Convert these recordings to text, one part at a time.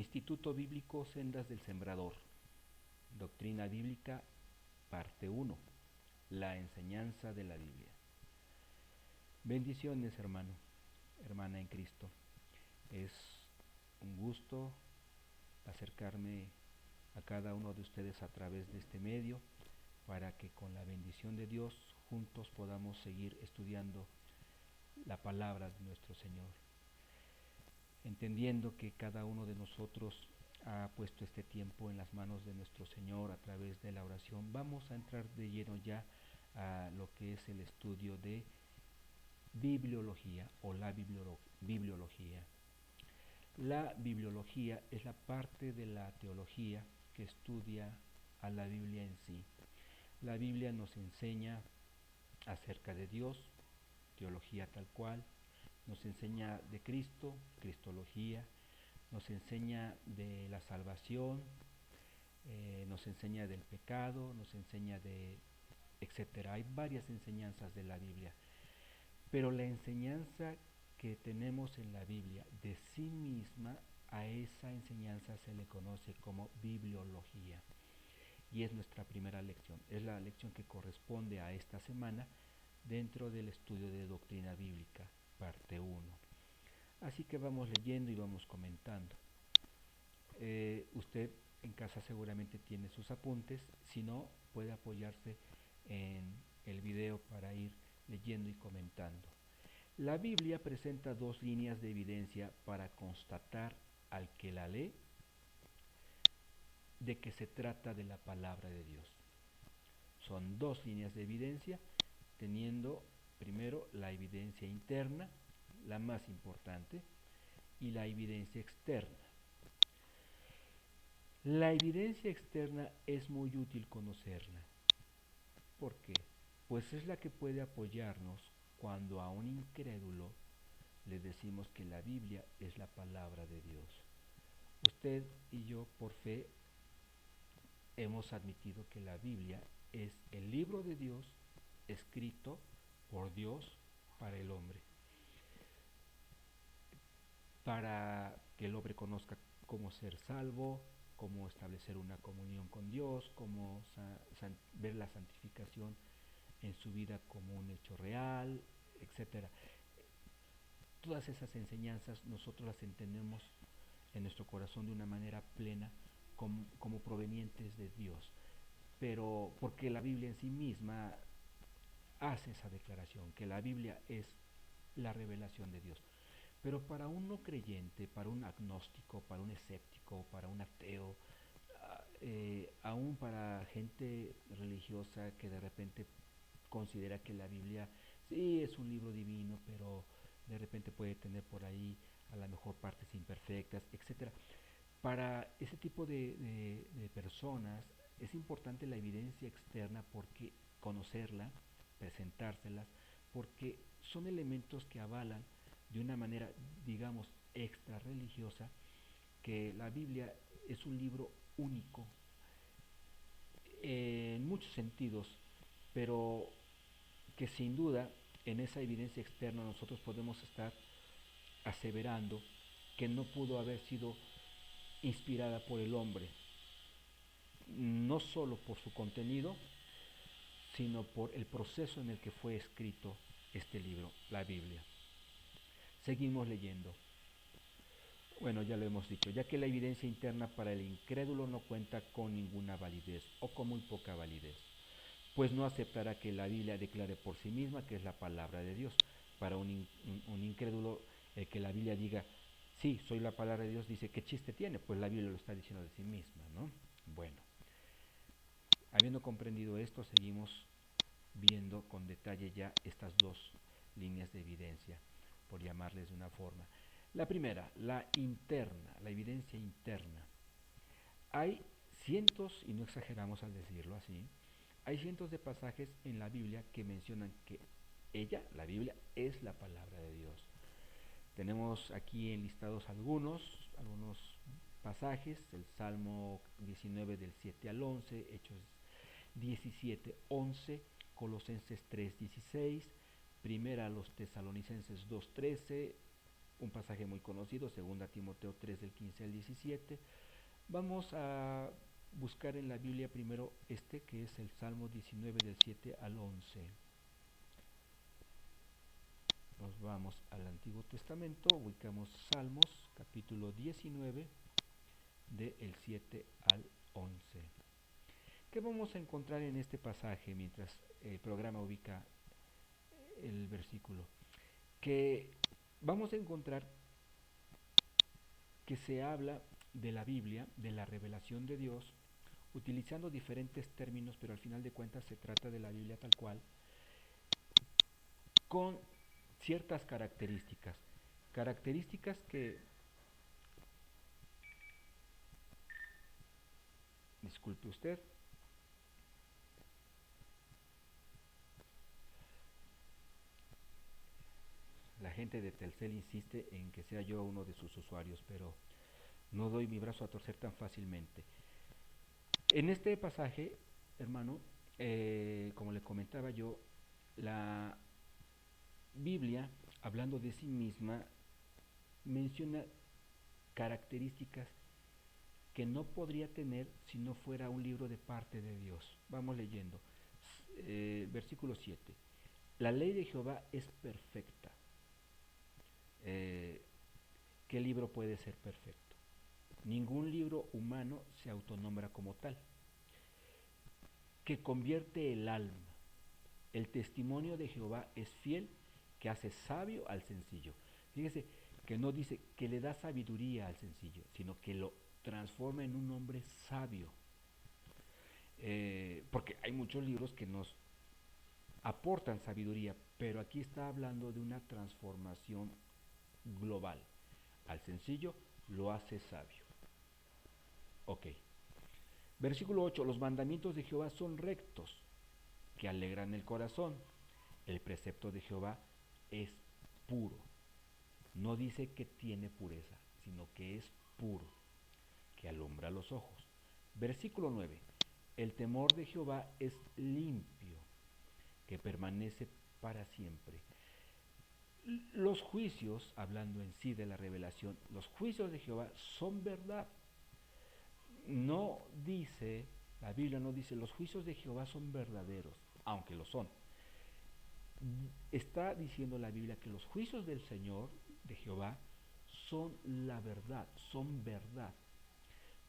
Instituto Bíblico Sendas del Sembrador. Doctrina Bíblica, parte 1. La enseñanza de la Biblia. Bendiciones, hermano, hermana en Cristo. Es un gusto acercarme a cada uno de ustedes a través de este medio para que con la bendición de Dios juntos podamos seguir estudiando la palabra de nuestro Señor, entendiendo que cada uno de nosotros ha puesto este tiempo en las manos de nuestro Señor a través de la oración. Vamos a entrar de lleno ya a lo que es el estudio de bibliología o la bibliología. La bibliología es la parte de la teología que estudia a la Biblia en sí. La Biblia nos enseña acerca de Dios, teología tal cual, nos enseña de Cristo, cristología, nos enseña de la salvación, nos enseña del pecado, nos enseña de etcétera. Hay varias enseñanzas de la Biblia, pero la enseñanza que tenemos en la Biblia de sí misma, a esa enseñanza se le conoce como bibliología, y es nuestra primera lección, es la lección que corresponde a esta semana dentro del estudio de doctrina bíblica, parte 1. Así que vamos leyendo y vamos comentando. Usted en casa seguramente tiene sus apuntes, si no puede apoyarse en el video para ir leyendo y comentando. La Biblia presenta dos líneas de evidencia para constatar al que la lee de que se trata de la palabra de Dios. Son dos líneas de evidencia, teniendo primero la evidencia interna, la más importante, y la evidencia externa. La evidencia externa es muy útil conocerla. ¿Por qué? Pues es la que puede apoyarnos cuando a un incrédulo le decimos que la Biblia es la palabra de Dios. Usted y yo, por fe, hemos admitido que la Biblia es el libro de Dios escrito por Dios para el hombre, para que el hombre conozca cómo ser salvo, cómo establecer una comunión con Dios, cómo ver la santificación en su vida como un hecho real, etcétera. Todas esas enseñanzas nosotros las entendemos en nuestro corazón de una manera plena como provenientes de Dios, pero porque la Biblia en sí misma hace esa declaración, que la Biblia es la revelación de Dios. Pero para un no creyente, para un agnóstico, para un escéptico, para un ateo, aún para gente religiosa que de repente considera que la Biblia sí es un libro divino, pero de repente puede tener por ahí a lo mejor partes imperfectas, etcétera. Para ese tipo de personas es importante la evidencia externa, porque conocerla, presentárselas, porque son elementos que avalan de una manera, digamos, extra religiosa, que la Biblia es un libro único en muchos sentidos, pero que sin duda en esa evidencia externa nosotros podemos estar aseverando que no pudo haber sido inspirada por el hombre, no solo por su contenido, sino por el proceso en el que fue escrito este libro, la Biblia. Seguimos leyendo. Bueno, ya lo hemos dicho, ya que la evidencia interna para el incrédulo no cuenta con ninguna validez o con muy poca validez, pues no aceptará que la Biblia declare por sí misma que es la palabra de Dios. Para un incrédulo, el que la Biblia diga, sí, soy la palabra de Dios, dice, ¿qué chiste tiene? Pues la Biblia lo está diciendo de sí misma, ¿no? Bueno, habiendo comprendido esto, seguimos viendo con detalle ya estas dos líneas de evidencia, por llamarles de una forma. La primera, la interna, la evidencia interna. Hay cientos, y no exageramos al decirlo así, hay cientos de pasajes en la Biblia que mencionan que ella, la Biblia, es la palabra de Dios. Tenemos aquí enlistados algunos pasajes, el Salmo 19 del 7 al 11, Hechos 17, 11, Colosenses 3, 16, Primera a los Tesalonicenses 2, 13, un pasaje muy conocido, 2 Timoteo 3 del 15 al 17. Vamos a buscar en la Biblia primero que es el Salmo 19 del 7 al 11. Nos vamos al Antiguo Testamento, ubicamos Salmos capítulo 19 del 7 al 11. ¿Qué vamos a encontrar en este pasaje mientras el programa ubica el versículo? Que vamos a encontrar que se habla de la Biblia, de la revelación de Dios, utilizando diferentes términos, pero al final de cuentas se trata de la Biblia tal cual, con ciertas características que, disculpe usted, la gente de Telcel insiste en que sea yo uno de sus usuarios, pero no doy mi brazo a torcer tan fácilmente. En este pasaje, hermano, como le comentaba yo, la Biblia, hablando de sí misma, menciona características que no podría tener si no fuera un libro de parte de Dios. Vamos leyendo. Versículo 7. La ley de Jehová es perfecta. ¿Qué libro puede ser perfecto? Ningún libro humano se autonombra como tal. Que convierte el alma. El testimonio de Jehová es fiel, que hace sabio al sencillo. Fíjese que no dice que le da sabiduría al sencillo, sino que lo transforma en un hombre sabio. Porque hay muchos libros que nos aportan sabiduría, pero aquí está hablando de una transformación global. Al sencillo lo hace sabio. Ok. Versículo 8. Los mandamientos de Jehová son rectos, que alegran el corazón. El precepto de Jehová es puro. No dice que tiene pureza, sino que es puro, que alumbra los ojos. Versículo 9. El temor de Jehová es limpio, que permanece para siempre. Los juicios, hablando en sí de la revelación, los juicios de Jehová son verdad. No dice, la Biblia no dice, los juicios de Jehová son verdaderos, aunque lo son. Está diciendo la Biblia que los juicios del Señor, de Jehová, son la verdad, son verdad.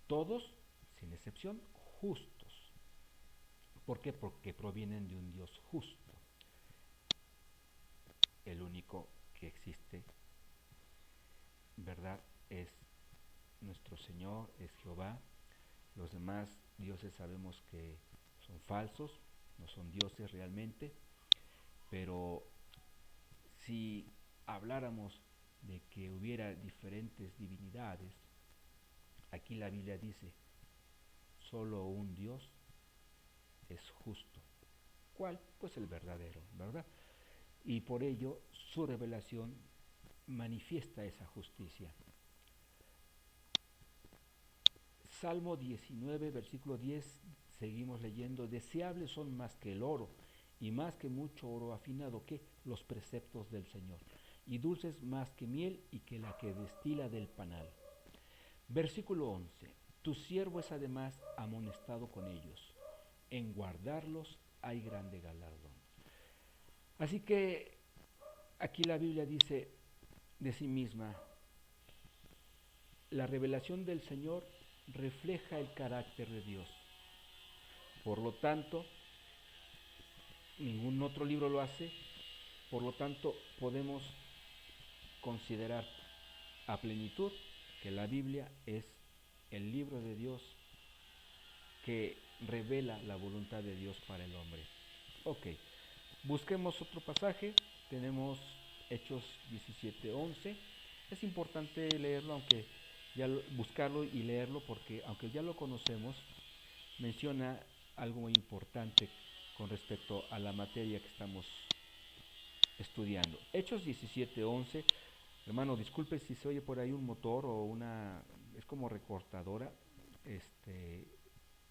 Todos, sin excepción, justos. ¿Por qué? Porque provienen de un Dios justo. El único que existe, verdad, es nuestro Señor, es Jehová. Los demás dioses sabemos que son falsos, no son dioses realmente, pero si habláramos de que hubiera diferentes divinidades, aquí la Biblia dice, solo un Dios es justo. ¿Cuál? Pues el verdadero, ¿verdad? Y por ello su revelación manifiesta esa justicia. Salmo 19, versículo 10, seguimos leyendo, deseables son más que el oro y más que mucho oro afinado que los preceptos del Señor, y dulces más que miel y que la que destila del panal. Versículo 11, tu siervo es además amonestado con ellos, en guardarlos hay grande galardón. Así que aquí la Biblia dice de sí misma, la revelación del Señor refleja el carácter de Dios. Por lo tanto, ningún otro libro lo hace, por lo tanto podemos considerar a plenitud que la Biblia es el libro de Dios que revela la voluntad de Dios para el hombre. Ok, busquemos otro pasaje, tenemos Hechos 17:11. Es importante leerlo, aunque buscarlo y leerlo, porque aunque ya lo conocemos, menciona algo muy importante con respecto a la materia que estamos estudiando. Hechos 17:11. Hermano, disculpe si se oye por ahí un motor o una, es como recortadora.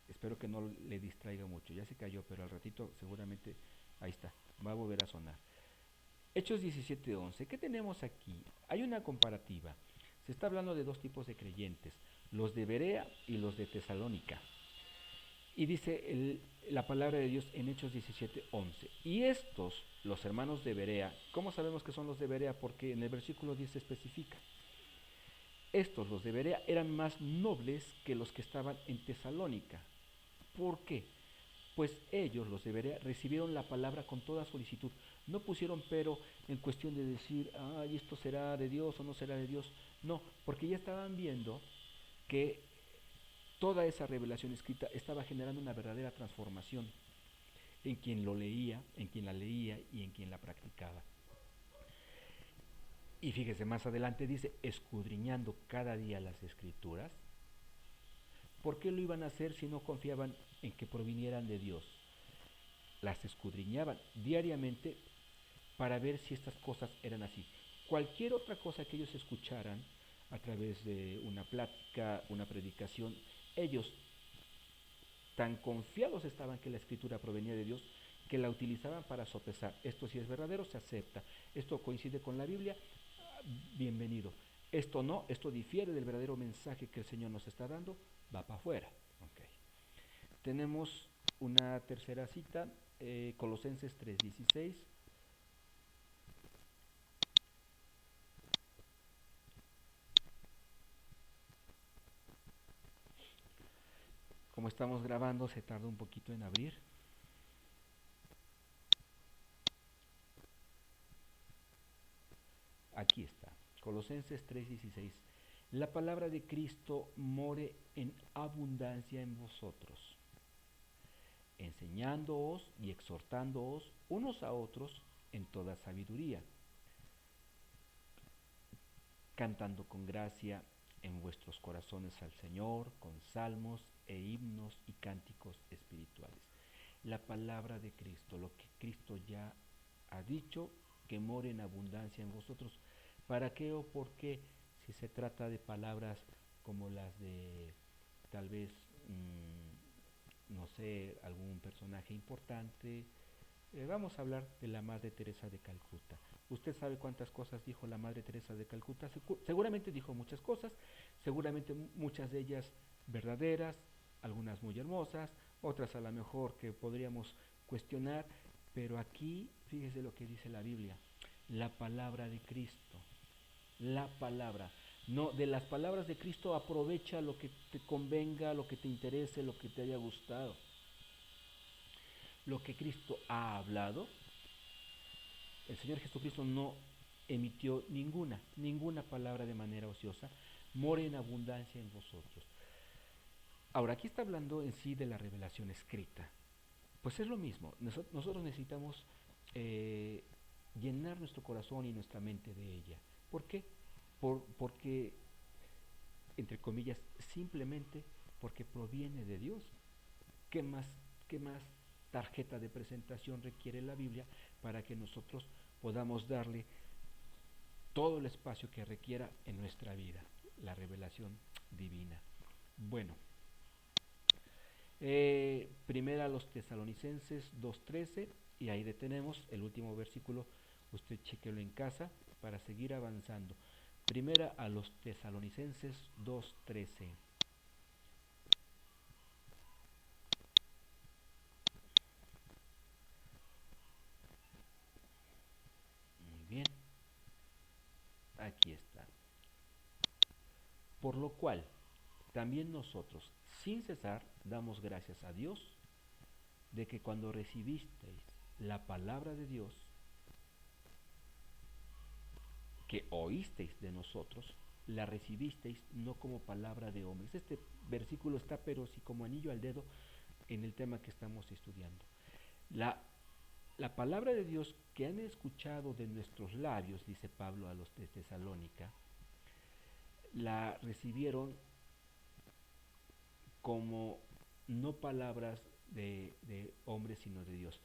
Espero que no le distraiga mucho. Ya se cayó, pero al ratito seguramente ahí está, va a volver a sonar. Hechos 17:11. ¿Qué tenemos aquí? Hay una comparativa. Se está hablando de dos tipos de creyentes, los de Berea y los de Tesalónica. Y dice la palabra de Dios en Hechos 17:11. Y estos, los hermanos de Berea, ¿cómo sabemos que son los de Berea? Porque en el versículo 10 se especifica. Estos, los de Berea, eran más nobles que los que estaban en Tesalónica. ¿Por qué? Pues ellos, los de Berea, recibieron la palabra con toda solicitud. No pusieron pero en cuestión de decir, ay, esto será de Dios o no será de Dios. No, porque ya estaban viendo que toda esa revelación escrita estaba generando una verdadera transformación en quien lo leía, en quien la leía y en quien la practicaba. Y fíjese, más adelante dice, escudriñando cada día las escrituras. ¿Por qué lo iban a hacer si no confiaban en que provinieran de Dios? Las escudriñaban diariamente para ver si estas cosas eran así. Cualquier otra cosa que ellos escucharan a través de una plática, una predicación, ellos tan confiados estaban que la escritura provenía de Dios que la utilizaban para sopesar. Esto si es verdadero se acepta. Esto coincide con la Biblia, bienvenido. Esto no, esto difiere del verdadero mensaje que el Señor nos está dando, va para afuera. Okay. Tenemos una tercera cita, Colosenses 3:16. Como estamos grabando, se tarda un poquito en abrir. Aquí está, Colosenses 3:16. La palabra de Cristo more en abundancia en vosotros, enseñándoos y exhortándoos unos a otros en toda sabiduría, cantando con gracia en vuestros corazones al Señor, con salmos e himnos y cánticos espirituales. La palabra de Cristo, lo que Cristo ya ha dicho, que more en abundancia en vosotros. ¿Para qué o por qué? Si se trata de palabras como las de tal vez, no sé, algún personaje importante. Vamos a hablar de la Madre Teresa de Calcuta. ¿Usted sabe cuántas cosas dijo la Madre Teresa de Calcuta? Seguramente dijo muchas cosas, seguramente muchas de ellas verdaderas, algunas muy hermosas, otras a lo mejor que podríamos cuestionar, pero aquí fíjese lo que dice la Biblia, la palabra de Cristo, la palabra. No, de las palabras de Cristo aprovecha lo que te convenga, lo que te interese, lo que te haya gustado. Lo que Cristo ha hablado, el Señor Jesucristo no emitió ninguna palabra de manera ociosa, more en abundancia en vosotros. Ahora, aquí está hablando en sí de la revelación escrita. Pues es lo mismo, nosotros necesitamos eh, llenar nuestro corazón y nuestra mente de ella. ¿Por qué? Porque, entre comillas, simplemente porque proviene de Dios. ¿Qué más, qué más tarjeta de presentación requiere la Biblia para que nosotros podamos darle todo el espacio que requiera en nuestra vida? La revelación divina. Bueno, primera a los Tesalonicenses 2:13 y ahí detenemos el último versículo, usted chequelo en casa para seguir avanzando. Primera a los Tesalonicenses 2:13. Muy bien, aquí está. Por lo cual, también nosotros, sin cesar, damos gracias a Dios de que cuando recibisteis la palabra de Dios, que oísteis de nosotros, la recibisteis no como palabra de hombres. Este versículo está pero sí como anillo al dedo en el tema que estamos estudiando. La, la palabra de Dios que han escuchado de nuestros labios, dice Pablo a los de Tesalónica, la recibieron como no palabras de hombres, sino de Dios.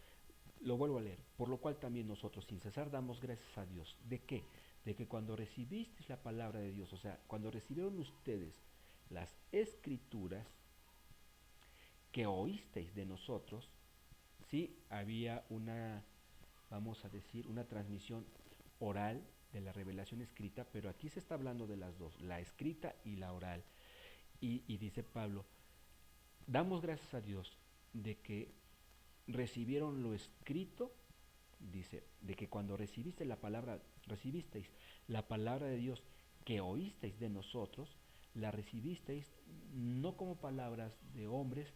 Lo vuelvo a leer, por lo cual también nosotros sin cesar damos gracias a Dios. ¿De qué? De que cuando recibisteis la palabra de Dios, o sea, cuando recibieron ustedes las escrituras que oísteis de nosotros, sí había una vamos a decir, una transmisión oral de la revelación escrita, pero aquí se está hablando de las dos, la escrita y la oral. Y dice Pablo, damos gracias a Dios de que recibieron lo escrito, dice, de que cuando recibisteis la palabra de Dios que oísteis de nosotros, la recibisteis no como palabras de hombres,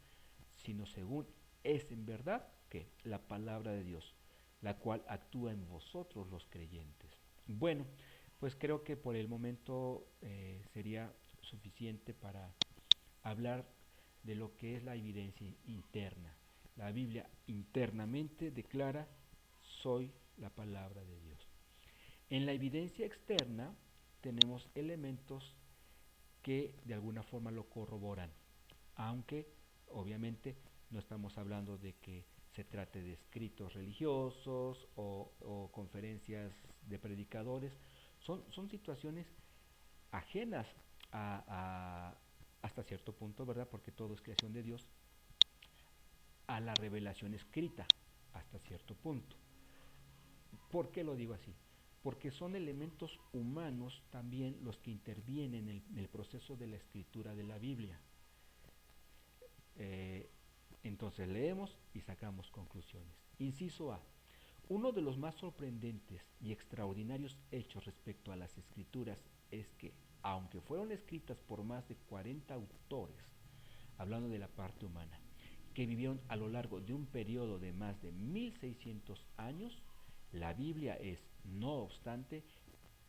sino según es en verdad que la palabra de Dios, la cual actúa en vosotros los creyentes. Bueno, pues creo que por el momento sería suficiente para hablar de lo que es la evidencia interna. La Biblia internamente declara, soy la palabra de Dios. En la evidencia externa tenemos elementos que de alguna forma lo corroboran, aunque obviamente no estamos hablando de que se trate de escritos religiosos o conferencias de predicadores, son situaciones ajenas a, hasta cierto punto, ¿verdad? Porque todo es creación de Dios, a la revelación escrita, hasta cierto punto. ¿Por qué lo digo así? Porque son elementos humanos también los que intervienen en el proceso de la escritura de la Biblia. Eh, entonces leemos y sacamos conclusiones. Inciso A. Uno de los más sorprendentes y extraordinarios hechos respecto a las escrituras es que, aunque fueron escritas por más de 40 autores, hablando de la parte humana, que vivieron a lo largo de un periodo de más de 1600 años, la Biblia es, no obstante,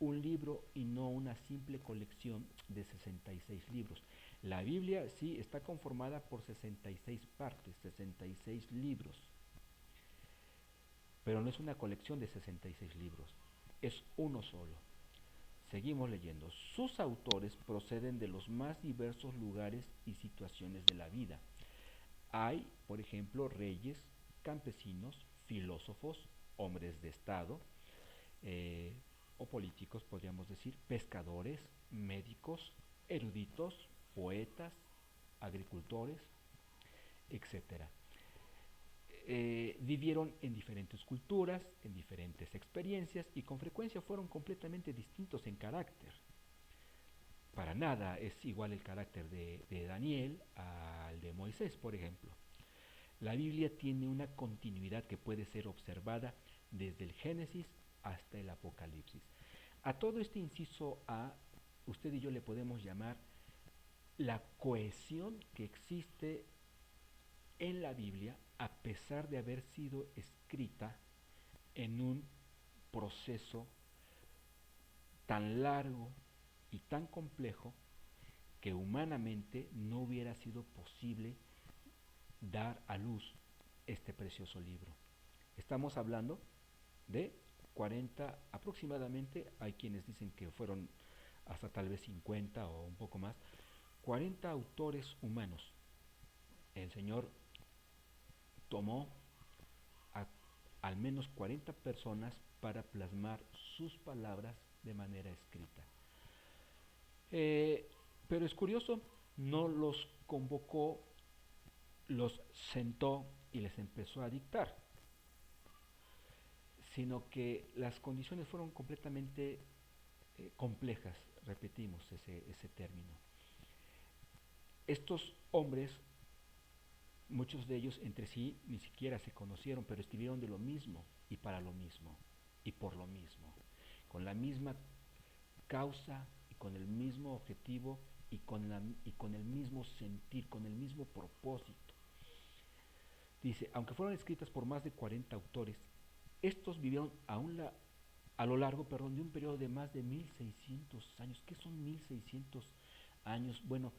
un libro y no una simple colección de 66 libros. La Biblia sí está conformada por 66 partes, 66 libros, pero no es una colección de 66 libros, es uno solo. Seguimos leyendo. Sus autores proceden de los más diversos lugares y situaciones de la vida. Hay, por ejemplo, reyes, campesinos, filósofos, hombres de Estado, eh, o políticos, podríamos decir, pescadores, médicos, eruditos, poetas, agricultores, etcétera. Vivieron en diferentes culturas, en diferentes experiencias y con frecuencia fueron completamente distintos en carácter. Para nada es igual el carácter de Daniel al de Moisés, por ejemplo. La Biblia tiene una continuidad que puede ser observada desde el Génesis hasta el Apocalipsis. A todo este inciso A, usted y yo le podemos llamar la cohesión que existe en la Biblia a pesar de haber sido escrita en un proceso tan largo y tan complejo que humanamente no hubiera sido posible dar a luz este precioso libro. Estamos hablando de 40 aproximadamente, hay quienes dicen que fueron hasta tal vez 50 o un poco más, 40 autores humanos. El Señor tomó a al menos 40 personas para plasmar sus palabras de manera escrita. Eh, pero es curioso, no los convocó, los sentó y les empezó a dictar, sino que las condiciones fueron completamente complejas, repetimos ese término. Estos hombres, muchos de ellos entre sí ni siquiera se conocieron, pero escribieron de lo mismo y para lo mismo y por lo mismo, con la misma causa y con el mismo objetivo y con el mismo sentir, con el mismo propósito. Dice, aunque fueron escritas por más de 40 autores, estos vivieron a lo largo de un periodo de más de 1600 años. ¿Qué son 1600 años? Bueno,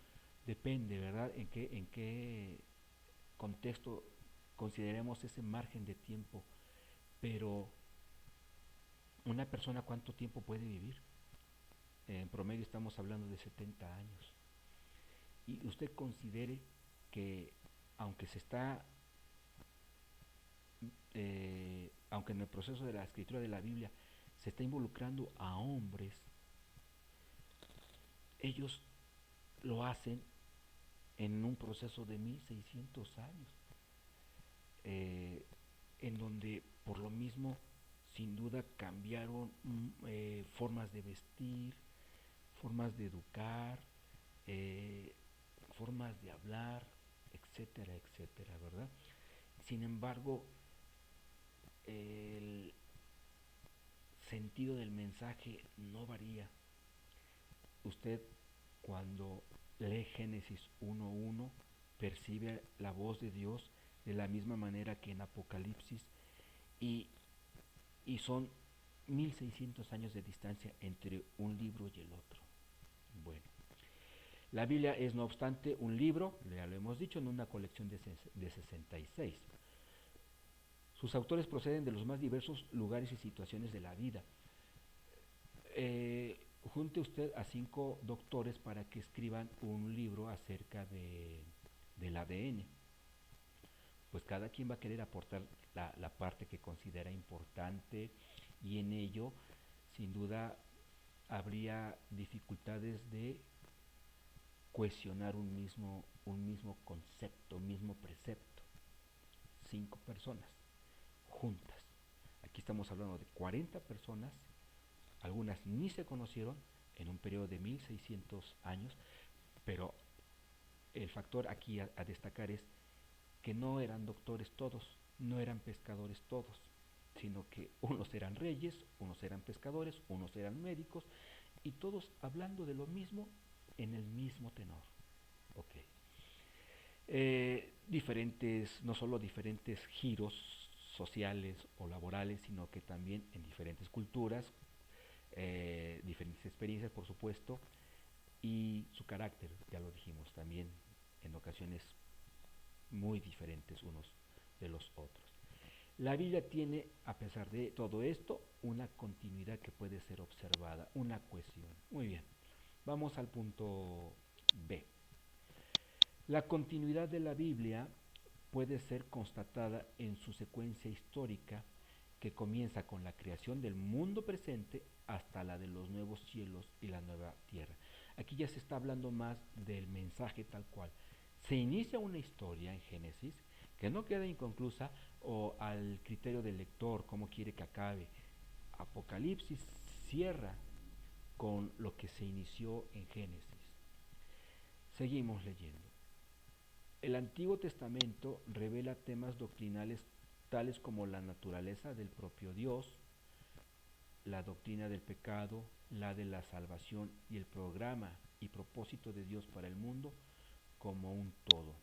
depende, ¿verdad? En qué contexto consideremos ese margen de tiempo. Pero una persona, ¿cuánto tiempo puede vivir? En promedio estamos hablando de 70 años. Y usted considere que aunque se está aunque en el proceso de la escritura de la Biblia se está involucrando a hombres, ellos lo hacen en un proceso de 1600 años, en donde por lo mismo sin duda cambiaron formas de vestir, formas de educar, eh, formas de hablar, etcétera, etcétera, ¿verdad? Sin embargo, el sentido del mensaje no varía. Usted cuando lee Génesis 1.1 percibe la voz de Dios de la misma manera que en Apocalipsis y, y son 1600 años de distancia entre un libro y el otro. Bueno, la Biblia es no obstante un libro, ya lo hemos dicho, en una colección de 66. Sus autores proceden de los más diversos lugares y situaciones de la vida. Junte usted a 5 doctores para que escriban un libro acerca del ADN. Pues cada quien va a querer aportar la parte que considera importante y en ello, sin duda, habría dificultades de cohesionar un mismo concepto, un mismo precepto. 5 personas juntas. Aquí estamos hablando de 40 personas, algunas ni se conocieron en un periodo de 1600 años, pero el factor aquí a destacar es que no eran doctores todos, no eran pescadores todos, sino que unos eran reyes, unos eran pescadores, unos eran médicos, y todos hablando de lo mismo en el mismo tenor. Ok. Diferentes, no solo diferentes giros sociales o laborales, sino que también en diferentes culturas, diferentes experiencias, por supuesto, y su carácter, ya lo dijimos, también en ocasiones muy diferentes unos de los otros. La Biblia tiene, a pesar de todo esto, una continuidad que puede ser observada, una cohesión. Muy bien, vamos al punto B. La continuidad de la Biblia puede ser constatada en su secuencia histórica que comienza con la creación del mundo presente hasta la de los nuevos cielos y la nueva tierra. Aquí ya se está hablando más del mensaje tal cual. Se inicia una historia en Génesis que no queda inconclusa o al criterio del lector, cómo quiere que acabe. Apocalipsis cierra con lo que se inició en Génesis. Seguimos leyendo. El Antiguo Testamento revela temas doctrinales tales como la naturaleza del propio Dios, la doctrina del pecado, la de la salvación y el programa y propósito de Dios para el mundo como un todo.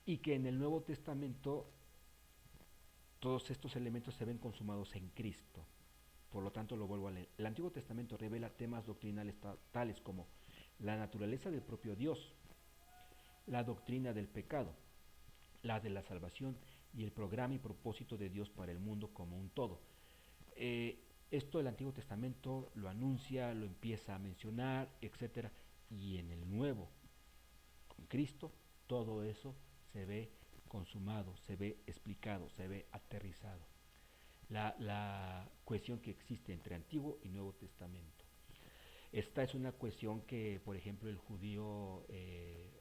Y que en el Nuevo Testamento todos estos elementos se ven consumados en Cristo. Por lo tanto, lo vuelvo a leer. El Antiguo Testamento revela temas doctrinales tales como la naturaleza del propio Dios, la doctrina del pecado, la de la salvación y el programa y propósito de Dios para el mundo como un todo. Esto el Antiguo Testamento lo anuncia, lo empieza a mencionar, etc. Y en el Nuevo, con Cristo, todo eso se ve consumado, se ve explicado, se ve aterrizado. La cohesión que existe entre Antiguo y Nuevo Testamento. Esta es una cuestión que, por ejemplo, el judío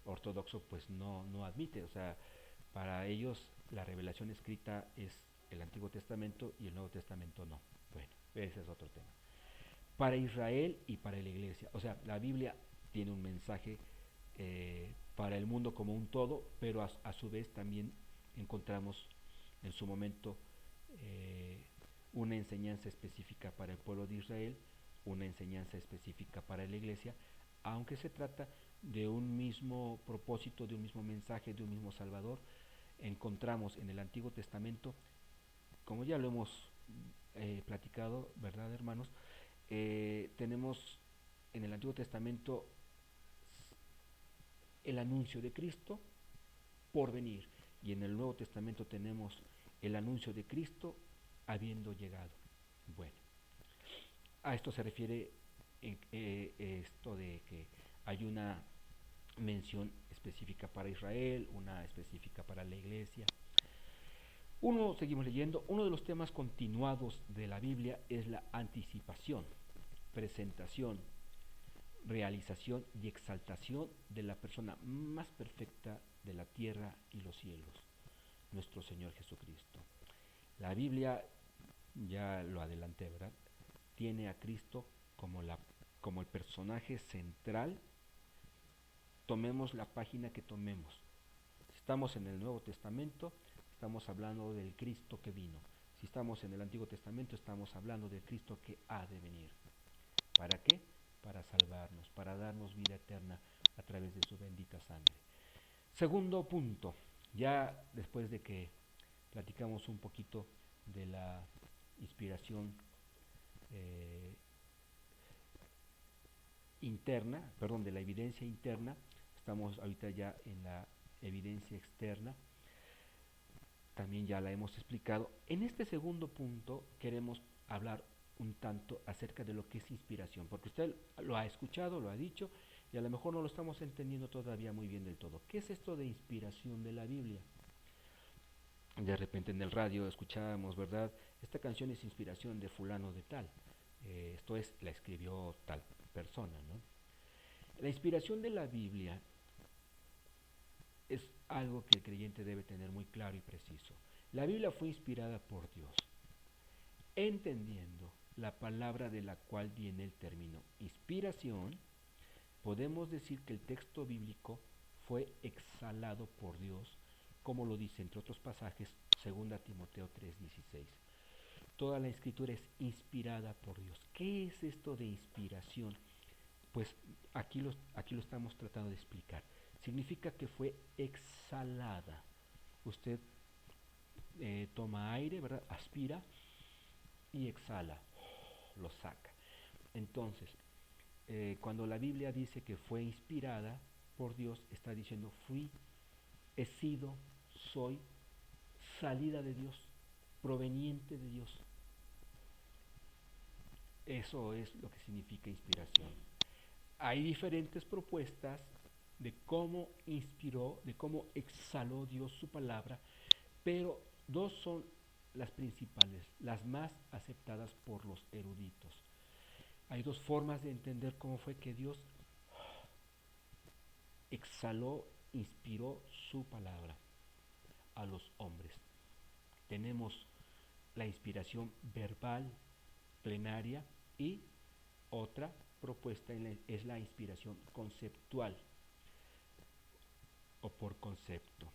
ortodoxo pues no admite. O sea, para ellos la revelación escrita es el Antiguo Testamento y el Nuevo Testamento no. Bueno, ese es otro tema. Para Israel y para la iglesia, o sea, la Biblia tiene un mensaje para el mundo como un todo, pero a su vez también encontramos en su momento una enseñanza específica para el pueblo de Israel, una enseñanza específica para la iglesia, aunque se trata de un mismo propósito, de un mismo mensaje, de un mismo Salvador. Encontramos en el Antiguo Testamento, como ya lo hemos platicado, ¿verdad, hermanos? Tenemos en el Antiguo Testamento el anuncio de Cristo por venir, y en el Nuevo Testamento tenemos el anuncio de Cristo habiendo llegado. Bueno, a esto se refiere esto de que hay una mención específica para Israel, una específica para la iglesia. Seguimos leyendo, uno de los temas continuados de la Biblia es la anticipación, presentación, realización y exaltación de la persona más perfecta de la tierra y los cielos. nuestro Señor Jesucristo. La Biblia, ya lo adelanté, ¿verdad? Tiene a Cristo como el personaje central. Tomemos la página que tomemos. Si estamos en el Nuevo Testamento, estamos hablando del Cristo que vino. Si estamos en el Antiguo Testamento, estamos hablando del Cristo que ha de venir. ¿Para qué? Para salvarnos, para darnos vida eterna a través de su bendita sangre. Segundo punto, ya después de que platicamos un poquito de la inspiración de la evidencia interna, estamos ahorita ya en la evidencia externa, también ya la hemos explicado. En este segundo punto queremos hablar un tanto acerca de lo que es inspiración, porque usted lo ha escuchado, lo ha dicho, y a lo mejor no lo estamos entendiendo todavía muy bien del todo. ¿Qué es esto de inspiración de la Biblia? De repente en el radio escuchábamos, ¿verdad? Esta canción es inspiración de fulano de tal. Esto es, la escribió tal persona, ¿no? La inspiración de la Biblia es algo que el creyente debe tener muy claro y preciso. La Biblia fue inspirada por Dios, entendiendo la palabra de la cual viene el término inspiración. Podemos decir que el texto bíblico fue exhalado por Dios, como lo dice entre otros pasajes 2 Timoteo 3:16. Toda la escritura es inspirada por Dios. ¿Qué es esto de inspiración? Pues aquí lo estamos tratando de explicar. Significa que fue exhalada. Usted toma aire, ¿verdad? Aspira y exhala, lo saca. Entonces, cuando la Biblia dice que fue inspirada por Dios, está diciendo he sido, soy, salida de Dios, proveniente de Dios. Eso es lo que significa inspiración. Hay diferentes propuestas de cómo inspiró, de cómo exhaló Dios su palabra, pero dos son las principales, las más aceptadas por los eruditos. Hay dos formas de entender cómo fue que Dios exhaló, inspiró su palabra a los hombres. Tenemos la inspiración verbal, plenaria, y otra propuesta es la inspiración conceptual o por concepto.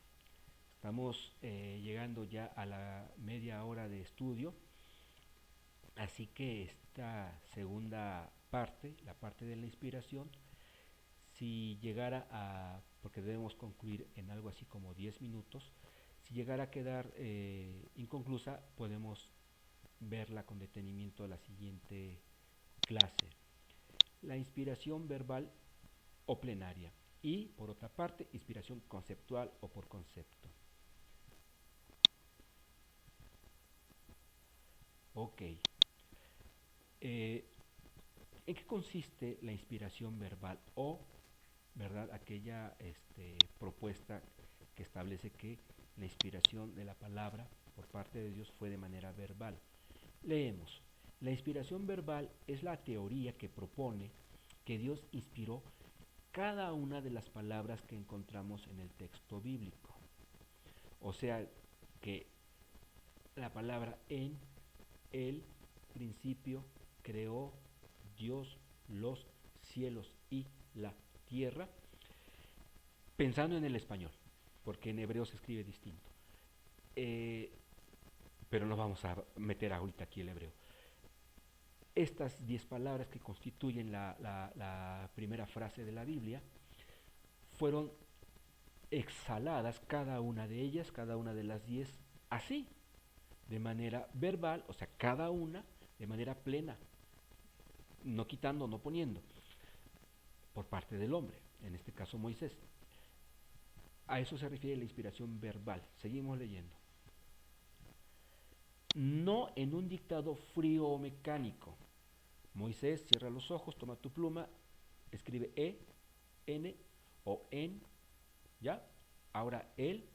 Estamos llegando ya a la media hora de estudio, así que esta segunda parte, la parte de la inspiración, si llegara porque debemos concluir en algo así como 10 minutos, si llegara a quedar inconclusa, podemos verla con detenimiento en la siguiente clase. La inspiración verbal o plenaria y, por otra parte, inspiración conceptual o por concepto. Ok. ¿En qué consiste la inspiración verbal o, verdad, aquella propuesta que establece que la inspiración de la palabra por parte de Dios fue de manera verbal? Leemos. La inspiración verbal es la teoría que propone que Dios inspiró cada una de las palabras que encontramos en el texto bíblico. O sea, que la palabra en el principio creó Dios los cielos y la tierra, pensando en el español, porque en hebreo se escribe distinto. Pero no vamos a meter ahorita aquí el hebreo. Estas 10 palabras que constituyen la primera frase de la Biblia fueron exhaladas, cada una de ellas, cada una de las 10, así, de manera verbal, o sea, cada una de manera plena, no quitando, no poniendo, por parte del hombre, en este caso Moisés. A eso se refiere la inspiración verbal. Seguimos leyendo. No en un dictado frío o mecánico. Moisés, cierra los ojos, toma tu pluma, escribe N o en, ¿ya? Ahora él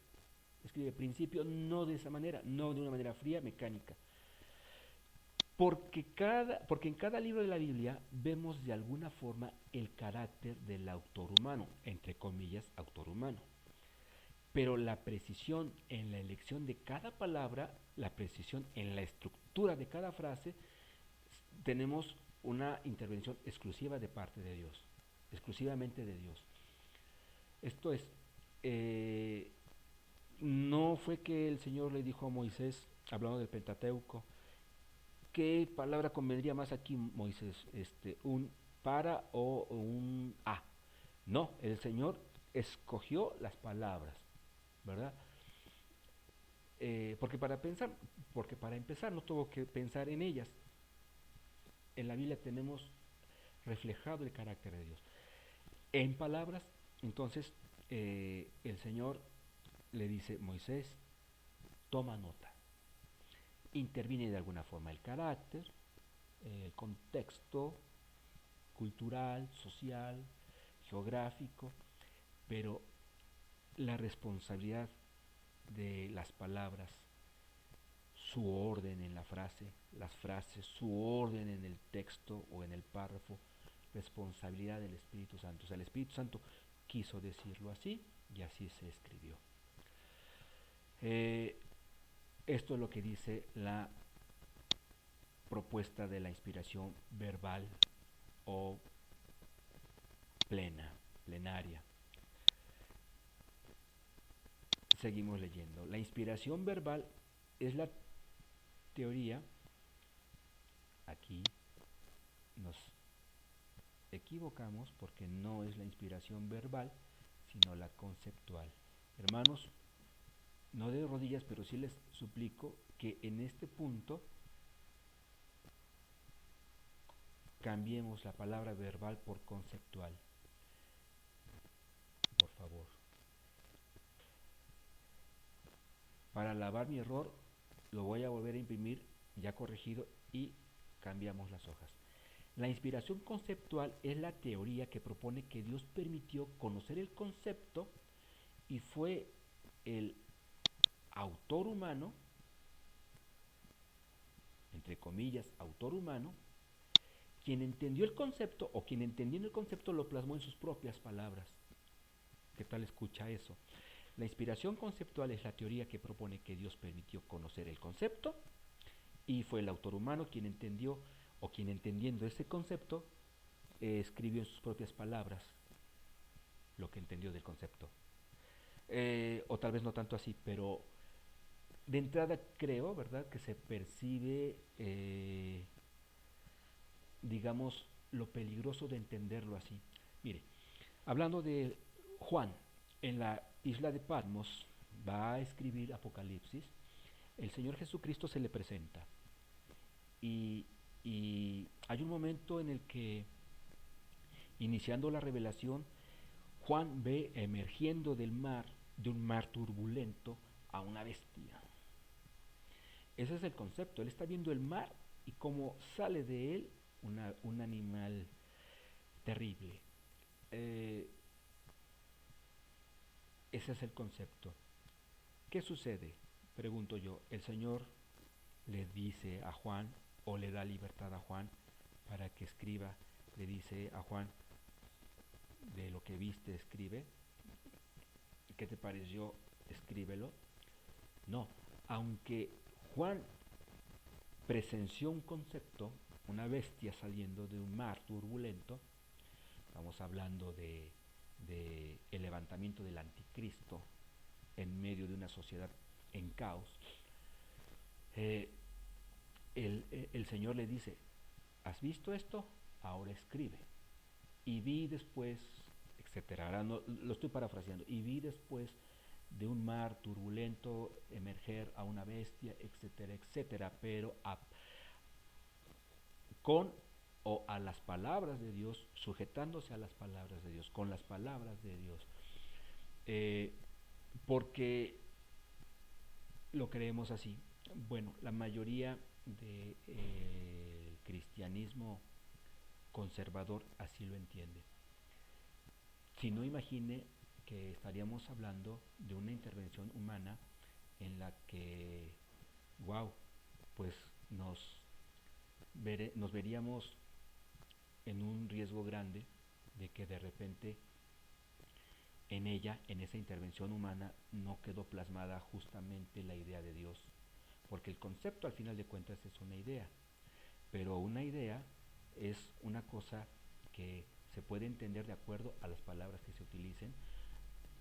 escribe principio, no de esa manera, no de una manera fría, mecánica. Porque en cada libro de la Biblia vemos de alguna forma el carácter del autor humano, entre comillas, autor humano. pero la precisión en la elección de cada palabra, la precisión en la estructura de cada frase, tenemos una intervención exclusiva de parte de Dios, exclusivamente de Dios. Esto es, eh, no fue que el Señor le dijo a Moisés, hablando del Pentateuco, ¿qué palabra convendría más aquí, Moisés? ¿Un para o un a? No, el Señor escogió las palabras, ¿verdad? Porque para pensar, porque para empezar no tuvo que pensar en ellas. En la Biblia tenemos reflejado el carácter de Dios. En palabras, entonces el Señor le dice, Moisés, toma nota. Interviene de alguna forma el carácter, el contexto cultural, social, geográfico, pero la responsabilidad de las palabras, su orden en la frase, las frases, su orden en el texto o en el párrafo, responsabilidad del Espíritu Santo. O sea, el Espíritu Santo quiso decirlo así y así se escribió. Eh, Esto es lo que dice la propuesta de la inspiración verbal o plenaria. Seguimos leyendo. La inspiración verbal es la teoría, aquí nos equivocamos porque no es la inspiración verbal, sino la conceptual. Hermanos, no de rodillas, pero sí les suplico que en este punto cambiemos la palabra verbal por conceptual, por favor. Para lavar mi error, lo voy a volver a imprimir ya corregido y cambiamos las hojas. La inspiración conceptual es la teoría que propone que Dios permitió conocer el concepto y fue el autor humano, entre comillas, autor humano, quien entendió el concepto o quien entendiendo el concepto lo plasmó en sus propias palabras. ¿Qué tal escucha eso? La inspiración conceptual es la teoría que propone que Dios permitió conocer el concepto y fue el autor humano quien entendió o quien entendiendo ese concepto escribió en sus propias palabras lo que entendió del concepto. O tal vez no tanto así, pero de entrada creo, ¿verdad?, que se percibe, digamos, lo peligroso de entenderlo así. Mire, hablando de Juan, en la isla de Patmos va a escribir Apocalipsis, el Señor Jesucristo se le presenta y, y hay un momento en el que, iniciando la revelación, Juan ve emergiendo del mar, de un mar turbulento, a una bestia. Ese es el concepto, él está viendo el mar y cómo sale de él un animal terrible. Eh, Ese es el concepto. ¿Qué sucede? Pregunto yo. El Señor le dice a Juan, o le da libertad a Juan para que escriba, le dice a Juan, de lo que viste escribe, ¿qué te pareció? Escríbelo. No, aunque Juan presenció un concepto, una bestia saliendo de un mar turbulento, estamos hablando de el levantamiento del anticristo en medio de una sociedad en caos, eh, el Señor le dice, ¿has visto esto? Ahora escribe. Y vi después, etcétera. Ahora no, lo estoy parafraseando. Y vi después de un mar turbulento emerger a una bestia, etcétera, etcétera. Pero con o a las palabras de Dios, sujetándose a las palabras de Dios, con las palabras de Dios. Eh, porque lo creemos así. Bueno, la mayoría del cristianismo conservador así lo entiende. Si no, imagine que estaríamos hablando de una intervención humana en la que, wow, pues nos veríamos en un riesgo grande de que de repente en ella, en esa intervención humana, no quedó plasmada justamente la idea de Dios, porque el concepto al final de cuentas es una idea, pero una idea es una cosa que se puede entender de acuerdo a las palabras que se utilicen,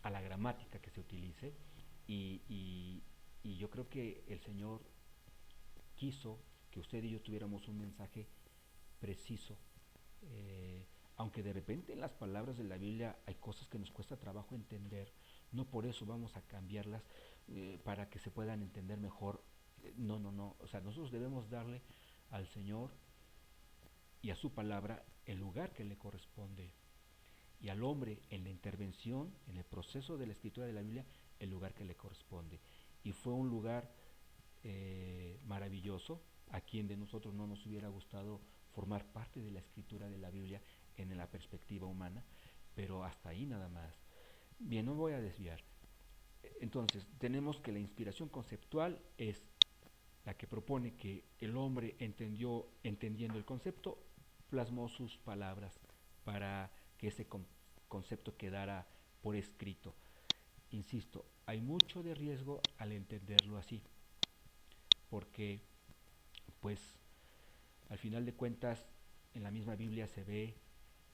a la gramática que se utilice, y yo creo que el Señor quiso que usted y yo tuviéramos un mensaje preciso, aunque de repente en las palabras de la Biblia hay cosas que nos cuesta trabajo entender, no por eso vamos a cambiarlas para que se puedan entender mejor. No, no, no. O sea, nosotros debemos darle al Señor y a su palabra el lugar que le corresponde, y al hombre en la intervención, en el proceso de la escritura de la Biblia, el lugar que le corresponde. Y fue un lugar maravilloso. A quien de nosotros no nos hubiera gustado formar parte de la escritura de la Biblia en la perspectiva humana, pero hasta ahí nada más. Bien, no me voy a desviar. Entonces, tenemos que la inspiración conceptual es la que propone que el hombre entendiendo el concepto, plasmó sus palabras para que ese concepto quedara por escrito. Insisto, hay mucho de riesgo al entenderlo así, porque pues al final de cuentas en la misma Biblia se ve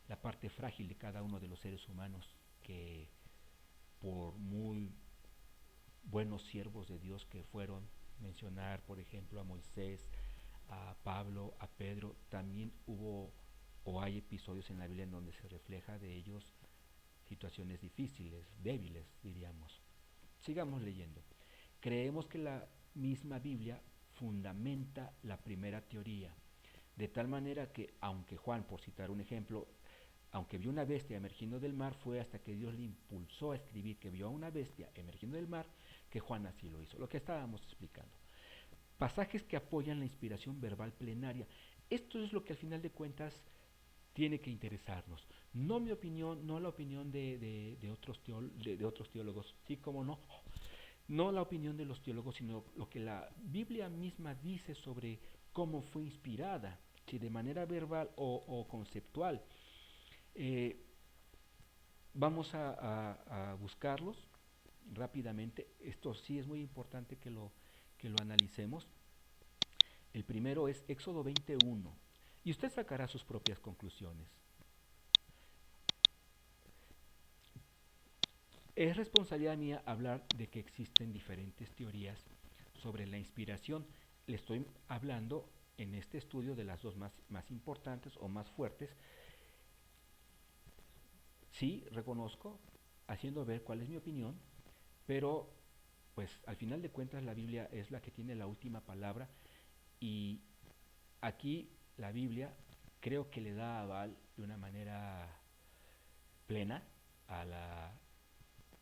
la parte frágil de cada uno de los seres humanos, que por muy buenos siervos de Dios que fueron, mencionar por ejemplo a Moisés, a Pablo, a Pedro, también hubo o hay episodios en la Biblia en donde se refleja de ellos situaciones difíciles, débiles, diríamos. Sigamos leyendo. Creemos que la misma Biblia fundamenta la primera teoría, de tal manera que, aunque Juan, por citar un ejemplo, aunque vio una bestia emergiendo del mar, fue hasta que Dios le impulsó a escribir que vio a una bestia emergiendo del mar que Juan así lo hizo, lo que estábamos explicando. Pasajes que apoyan la inspiración verbal plenaria. Esto es lo que al final de cuentas tiene que interesarnos. No mi opinión, no la opinión de otros teólogos, sí como no, no la opinión de los teólogos, sino lo que la Biblia misma dice sobre cómo fue inspirada, si de manera verbal o conceptual. Eh, Vamos a buscarlos rápidamente. Esto sí es muy importante que lo analicemos. El primero es Éxodo 21, y usted sacará sus propias conclusiones. Es responsabilidad mía hablar de que existen diferentes teorías sobre la inspiración. Le estoy hablando en este estudio de las dos más importantes o más fuertes. Sí, reconozco, haciendo ver cuál es mi opinión, pero pues al final de cuentas la Biblia es la que tiene la última palabra, y aquí la Biblia creo que le da aval de una manera plena a la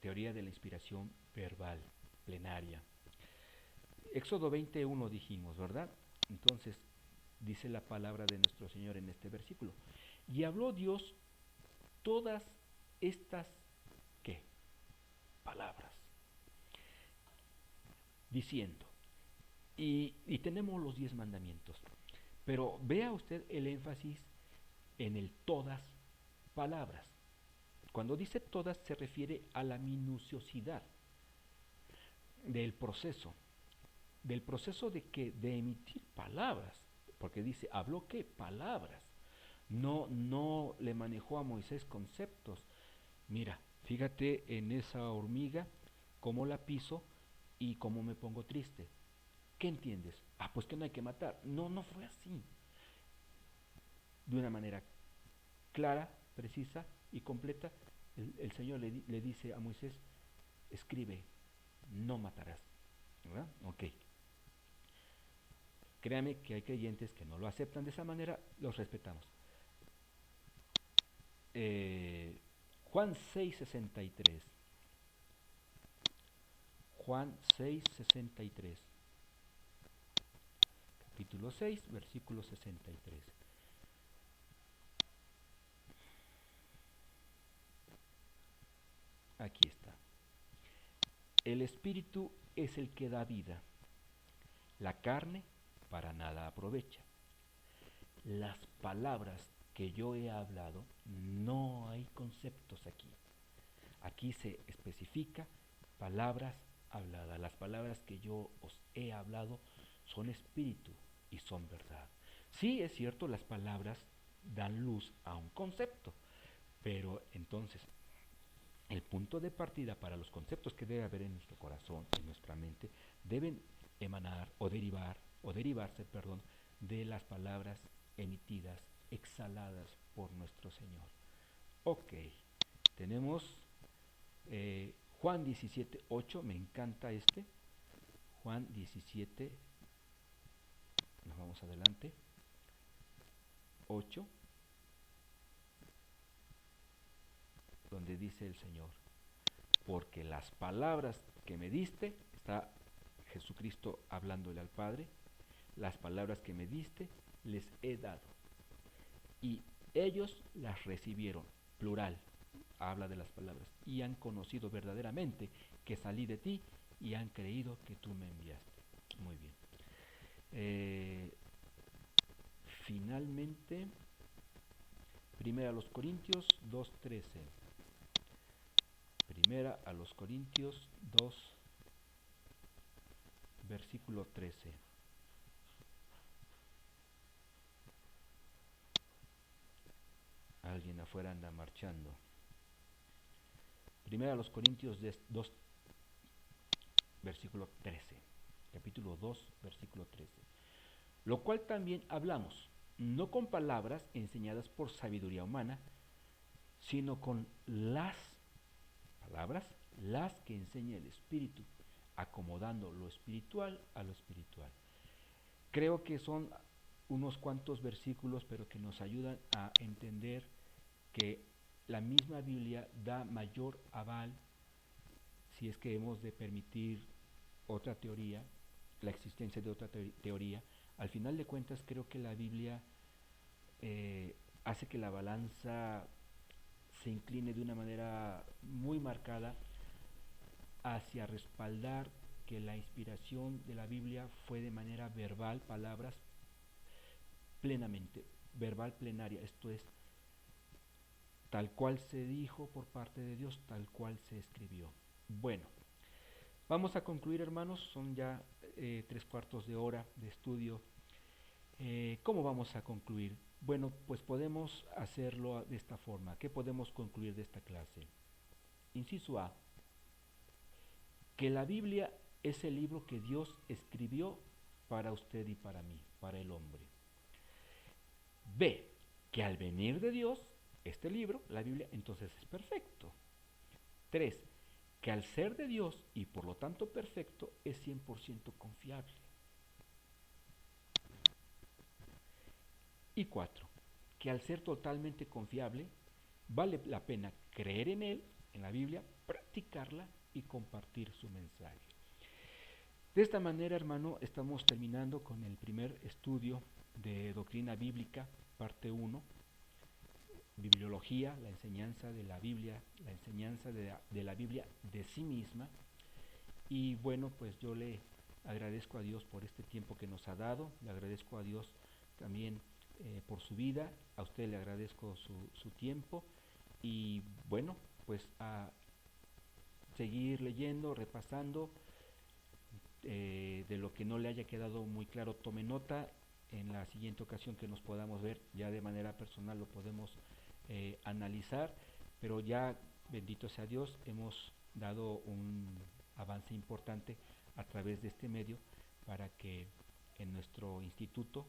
teoría de la inspiración verbal plenaria. Éxodo 21 dijimos, ¿verdad? Entonces dice la palabra de nuestro Señor en este versículo. Y habló Dios todas estas, ¿qué? Palabras, diciendo, y tenemos los 10 mandamientos, pero vea usted el énfasis en el todas palabras. Cuando dice todas se refiere a la minuciosidad del proceso, de emitir palabras, porque dice, ¿habló qué? Palabras. No le manejó a Moisés conceptos. Mira, fíjate en esa hormiga, cómo la piso y cómo me pongo triste. ¿Qué entiendes? Ah, pues que no hay que matar. No, no fue así. De una manera clara, precisa y completa, el Señor le dice a Moisés, escribe, no matarás. ¿Verdad? Ok. Créame que hay creyentes que no lo aceptan de esa manera, los respetamos. Juan 6:63. Juan 6:63. Capítulo 6, versículo 63. Aquí está. El espíritu es el que da vida. La carne para nada aprovecha. Las palabras que yo he hablado, no hay conceptos aquí. Aquí se especifica palabras habladas. Las palabras que yo os he hablado son espíritu y son verdad. Sí, es cierto, las palabras dan luz a un concepto, pero entonces el punto de partida para los conceptos que debe haber en nuestro corazón, en nuestra mente, deben emanar o derivarse, de las palabras emitidas, exhaladas por nuestro Señor. Ok, tenemos Juan 17:8, me encanta este. Juan 17, nos vamos adelante. 8, donde dice el Señor: porque las palabras que me diste, está Jesucristo hablándole al Padre, las palabras que me diste les he dado, y ellos las recibieron, plural, habla de las palabras, y han conocido verdaderamente que salí de ti y han creído que tú me enviaste. Muy bien. Finalmente, Primera a los Corintios 2:13. Primera a los Corintios 2, versículo 13. Alguien afuera anda marchando. Primera a los Corintios 2, versículo 13. Capítulo 2, versículo 13. Lo cual también hablamos, no con palabras enseñadas por sabiduría humana, sino con las palabras, las que enseña el Espíritu, acomodando lo espiritual a lo espiritual. Creo que son unos cuantos versículos, pero que nos ayudan a entender que la misma Biblia da mayor aval, si es que hemos de permitir otra teoría, la existencia de otra teoría. Al final de cuentas, creo que la Biblia hace que la balanza se incline de una manera muy marcada hacia respaldar que la inspiración de la Biblia fue de manera verbal, palabras plenamente, verbal plenaria, esto es, tal cual se dijo por parte de Dios, tal cual se escribió. Bueno, vamos a concluir, hermanos, son ya 3/4 de hora de estudio. ¿Cómo vamos a concluir? Bueno, pues podemos hacerlo de esta forma. ¿Qué podemos concluir de esta clase? Inciso A, que la Biblia es el libro que Dios escribió para usted y para mí, para el hombre. B, que al venir de Dios, este libro, la Biblia, entonces es perfecto. 3, que al ser de Dios y por lo tanto perfecto, es 100% confiable. Y 4, que al ser totalmente confiable, vale la pena creer en él, en la Biblia, practicarla y compartir su mensaje. De esta manera, hermano, estamos terminando con el primer estudio de doctrina bíblica, parte 1, bibliología, la enseñanza de la Biblia, la enseñanza de la Biblia de sí misma. Y bueno, pues yo le agradezco a Dios por este tiempo que nos ha dado, le agradezco a Dios también por su vida, a usted le agradezco su tiempo, y bueno, pues a seguir leyendo, repasando. De lo que no le haya quedado muy claro, tome nota. En la siguiente ocasión que nos podamos ver, ya de manera personal lo podemos analizar, pero ya, bendito sea Dios, hemos dado un avance importante a través de este medio para que en nuestro instituto,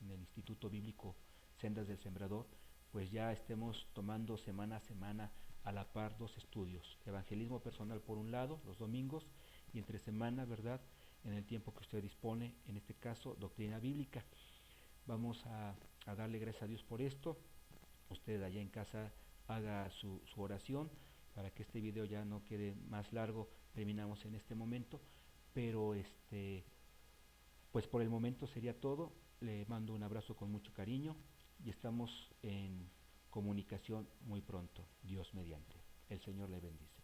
en el Instituto Bíblico Sendas del Sembrador, pues ya estemos tomando semana a semana a la par 2 estudios: evangelismo personal por un lado, los domingos, y entre semana, ¿verdad?, en el tiempo que usted dispone, en este caso, doctrina bíblica. Vamos a darle gracias a Dios por esto. Usted allá en casa haga su oración para que este video ya no quede más largo. Terminamos en este momento, pero pues por el momento sería todo. Le mando un abrazo con mucho cariño y estamos en comunicación muy pronto, Dios mediante. El Señor le bendice.